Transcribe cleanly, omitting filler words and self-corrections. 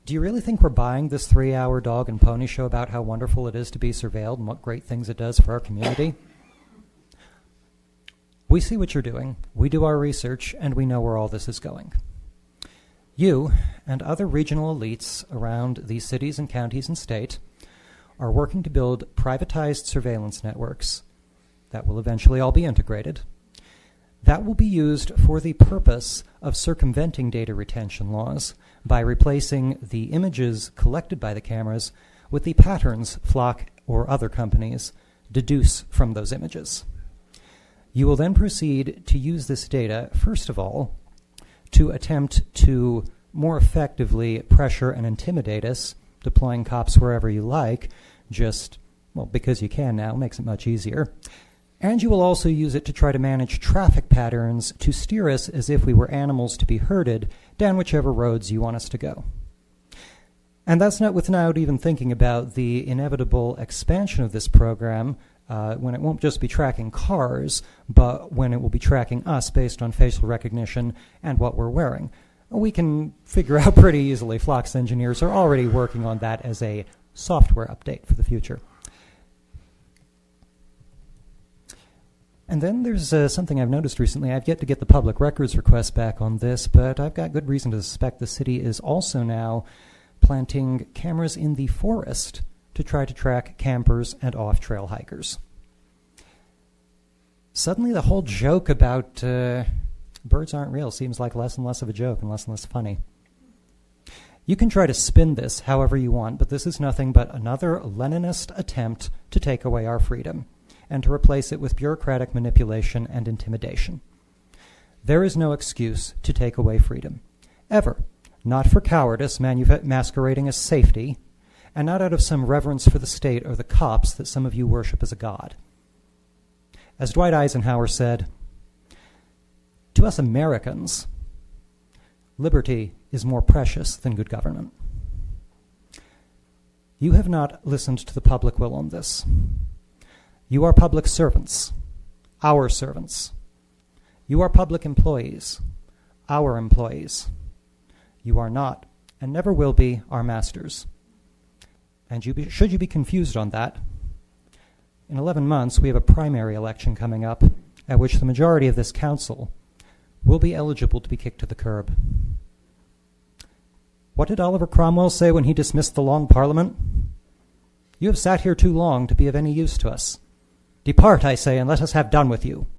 Do you really think we're buying this 3-hour dog and pony show about how wonderful it is to be surveilled and what great things it does for our community? We see what you're doing, we do our research, and we know where all this is going. You and other regional elites around these cities and counties and state are working to build privatized surveillance networks that will eventually all be integrated, that will be used for the purpose of circumventing data retention laws by replacing the images collected by the cameras with the patterns Flock or other companies deduce from those images. You will then proceed to use this data, first of all, to attempt to more effectively pressure and intimidate us, deploying cops wherever you like, just, well, because you can now, makes it much easier. And you will also use it to try to manage traffic patterns to steer us as if we were animals to be herded down whichever roads you want us to go. And that's not without even thinking about the inevitable expansion of this program when it won't just be tracking cars, but when it will be tracking us based on facial recognition and what we're wearing. We can figure out pretty easily. Flock's engineers are already working on that as a software update for the future. And then there's something I've noticed recently. I've yet to get the public records request back on this, but I've got good reason to suspect the city is also now planting cameras in the forest to try to track campers and off-trail hikers. Suddenly the whole joke about birds aren't real seems like less and less of a joke and less funny. You can try to spin this however you want, but this is nothing but another Leninist attempt to take away our freedom and to replace it with bureaucratic manipulation and intimidation. There is no excuse to take away freedom, ever. Not for cowardice masquerading as safety, and not out of some reverence for the state or the cops that some of you worship as a god. As Dwight Eisenhower said, to us Americans, liberty is more precious than good government. You have not listened to the public will on this. You are public servants, our servants. You are public employees, our employees. You are not, and never will be, our masters. And should you be confused on that, in 11 months we have a primary election coming up at which the majority of this council will be eligible to be kicked to the curb. What did Oliver Cromwell say when he dismissed the Long Parliament? You have sat here too long to be of any use to us. Depart, I say, and let us have done with you.